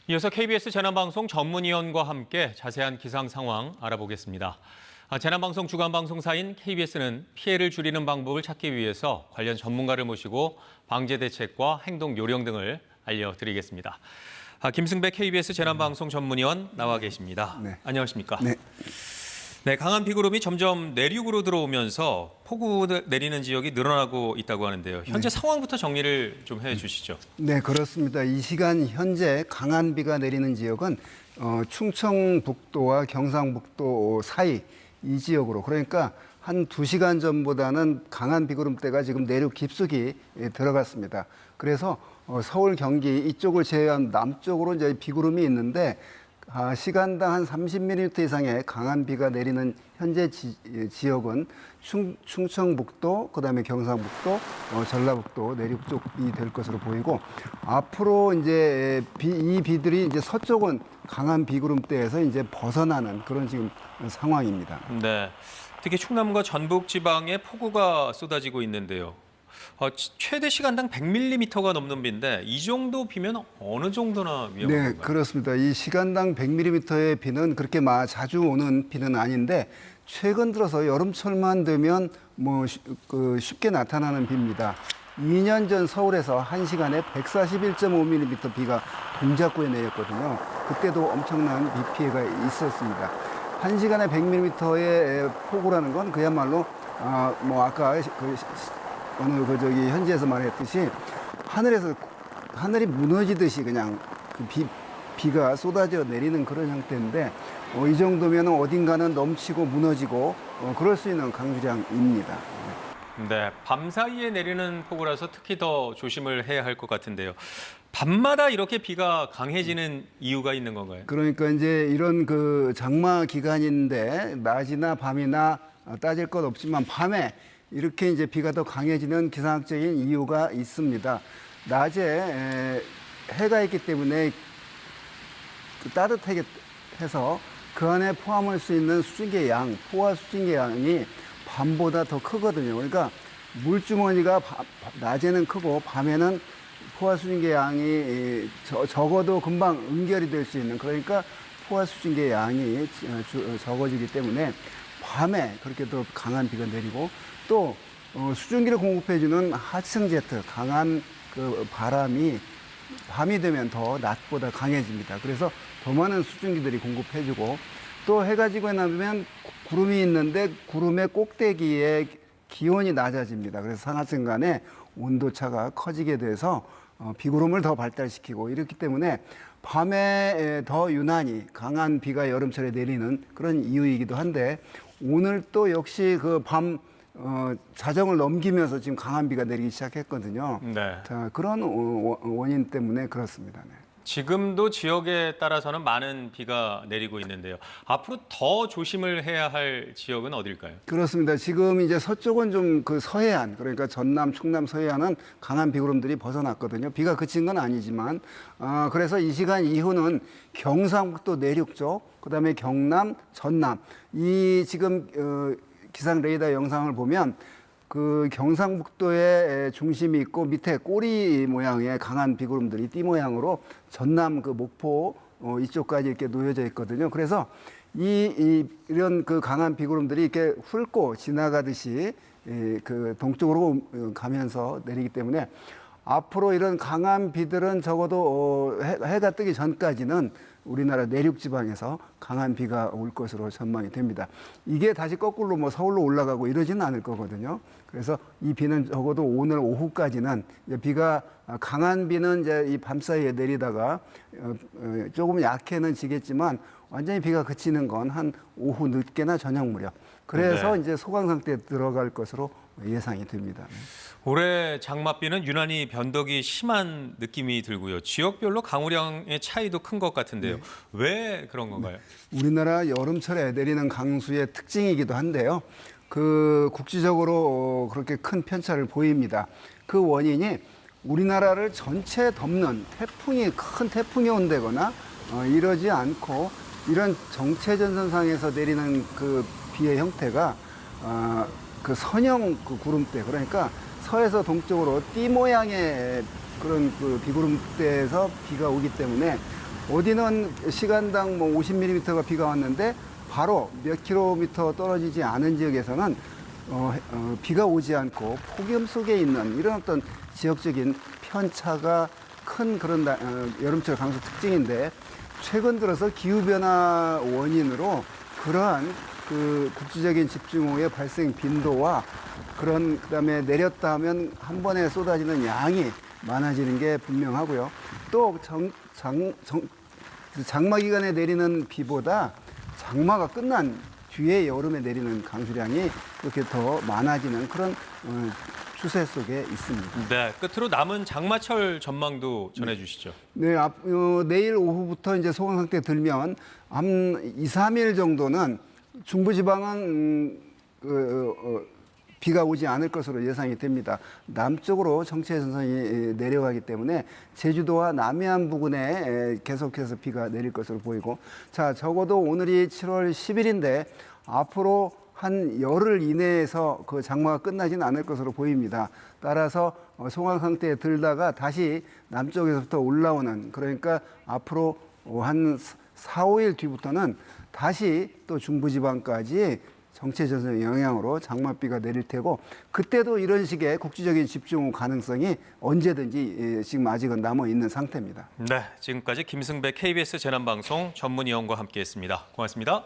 이어서 KBS 재난방송 전문위원과 함께 자세한 기상 상황 알아보겠습니다. 재난방송 주간방송사인 KBS는 피해를 줄이는 방법을 찾기 위해서 관련 전문가를 모시고 방제 대책과 행동 요령 등을 알려드리겠습니다. 김승배 KBS 재난방송 전문위원 나와 계십니다. 네. 안녕하십니까? 네. 네, 강한 비구름이 점점 내륙으로 들어오면서 폭우 내리는 지역이 늘어나고 있다고 하는데요. 현재 상황부터 정리를 좀 해주시죠. 네, 그렇습니다. 이 시간 현재 강한 비가 내리는 지역은 충청북도와 경상북도 사이 이 지역으로, 그러니까 한 2시간 전보다는 강한 비구름대가 지금 내륙 깊숙이 들어갔습니다. 그래서 서울, 경기 이쪽을 제외한 남쪽으로 이제 비구름이 있는데 시간당 한 30mm 이상의 강한 비가 내리는 현재 지역은 충청북도, 그다음에 경상북도, 전라북도 내륙 쪽이 될 것으로 보이고, 앞으로 이제 이 비들이 이제 서쪽은 강한 비구름대에서 이제 벗어나는 그런 지금 상황입니다. 네, 특히 충남과 전북 지방에 폭우가 쏟아지고 있는데요. 최대 시간당 100mm가 넘는 비인데 이 정도 비면 어느 정도나 위험한 네, 건가요? 그렇습니다. 이 시간당 100mm의 비는 그렇게 자주 오는 비는 아닌데 최근 들어서 여름철만 되면 쉽게 나타나는 비입니다. 2년 전 서울에서 1시간에 141.5mm 비가 동작구에 내렸거든요. 그때도 엄청난 비 피해가 있었습니다. 1시간에 100mm의 폭우라는 건 그야말로 아까 현지에서 말했듯이 하늘이 무너지듯이 그냥 비가 쏟아져 내리는 그런 형태인데 이 정도면 어딘가는 넘치고 무너지고 그럴 수 있는 강수량입니다. 네, 밤 사이에 내리는 폭우라서 특히 더 조심을 해야 할 것 같은데요. 밤마다 이렇게 비가 강해지는 이유가 있는 건가요? 그러니까 이제 이런 장마 기간인데 낮이나 밤이나 따질 것 없지만 밤에 이렇게 이제 비가 더 강해지는 기상학적인 이유가 있습니다. 낮에 해가 있기 때문에 따뜻하게 해서 그 안에 포함할 수 있는 수증기의 양, 포화 수증기의 양이 밤보다 더 크거든요. 그러니까 물주머니가 낮에는 크고 밤에는 포화 수증기의 양이 적어도 금방 응결이 될 수 있는, 그러니까 포화 수증기의 양이 적어지기 때문에 밤에 그렇게 더 강한 비가 내리고, 또 수증기를 공급해주는 하층 제트, 강한 바람이 밤이 되면 더 낮보다 강해집니다. 그래서 더 많은 수증기들이 공급해주고, 또 해가 지고 나면 구름이 있는데 구름의 꼭대기에 기온이 낮아집니다. 그래서 상하층 간에 온도차가 커지게 돼서 비구름을 더 발달시키고, 이렇기 때문에 밤에 더 유난히 강한 비가 여름철에 내리는 그런 이유이기도 한데, 오늘 또 역시 밤 자정을 넘기면서 지금 강한 비가 내리기 시작했거든요. 네. 자, 그런 원인 때문에 그렇습니다. 네. 지금도 지역에 따라서는 많은 비가 내리고 있는데요. 앞으로 더 조심을 해야 할 지역은 어딜까요? 그렇습니다. 지금 이제 서쪽은 좀 서해안, 그러니까 전남, 충남 서해안은 강한 비구름들이 벗어났거든요. 비가 그친 건 아니지만, 그래서 이 시간 이후는 경상북도 내륙 쪽, 그다음에 경남, 전남, 이 지금 기상 레이더 영상을 보면 경상북도에 중심이 있고 밑에 꼬리 모양의 강한 비구름들이 띠 모양으로 전남 목포 이쪽까지 이렇게 놓여져 있거든요. 그래서 이런 강한 비구름들이 이렇게 훑고 지나가듯이 동쪽으로 가면서 내리기 때문에 앞으로 이런 강한 비들은 적어도 해가 뜨기 전까지는 우리나라 내륙 지방에서 강한 비가 올 것으로 전망이 됩니다. 이게 다시 거꾸로 서울로 올라가고 이러지는 않을 거거든요. 그래서 이 비는 적어도 오늘 오후까지는 강한 비는 이제 이 밤 사이에 내리다가 조금 약해는 지겠지만 완전히 비가 그치는 건 한 오후 늦게나 저녁 무렵. 그래서 이제 소강 상태에 들어갈 것으로 예상이 됩니다. 올해 장맛비는 유난히 변덕이 심한 느낌이 들고요. 지역별로 강우량의 차이도 큰 것 같은데요. 네. 왜 그런 건가요? 우리나라 여름철에 내리는 강수의 특징이기도 한데요. 국지적으로 그렇게 큰 편차를 보입니다. 그 원인이 우리나라를 전체 덮는 큰 태풍이 온다거나 이러지 않고, 이런 정체전선상에서 내리는 비의 형태가 선형 구름대, 그러니까 서에서 동쪽으로 띠 모양의 그런 비구름대에서 비가 오기 때문에 어디는 시간당 뭐 50mm가 비가 왔는데 바로 몇 킬로미터 떨어지지 않은 지역에서는 비가 오지 않고 폭염 속에 있는 이런 어떤 지역적인 편차가 큰 그런 여름철 강수 특징인데, 최근 들어서 기후변화 원인으로 그러한 그 국지적인 집중호우의 발생 빈도와 그다음에 내렸다 하면 한 번에 쏟아지는 양이 많아지는 게 분명하고요. 또 장마 기간에 내리는 비보다 장마가 끝난 뒤에 여름에 내리는 강수량이 이렇게 더 많아지는 그런 추세 속에 있습니다. 네, 끝으로 남은 장마철 전망도 전해주시죠. 네, 내일 오후부터 이제 소강 상태 들면 한 2, 3일 정도는 중부지방은 비가 오지 않을 것으로 예상이 됩니다. 남쪽으로 정체 전선이 내려가기 때문에 제주도와 남해안 부근에 계속해서 비가 내릴 것으로 보이고, 자, 적어도 오늘이 7월 10일인데 앞으로 한 열흘 이내에서 그 장마가 끝나지는 않을 것으로 보입니다. 따라서 소강 상태에 들다가 다시 남쪽에서부터 올라오는, 그러니까 앞으로 한 4, 5일 뒤부터는 다시 또 중부지방까지 정체전선의 영향으로 장맛비가 내릴 테고, 그때도 이런 식의 국지적인 집중호우 가능성이 언제든지 지금 아직은 남아 있는 상태입니다. 네, 지금까지 김승배 KBS 재난방송 전문위원과 함께했습니다. 고맙습니다.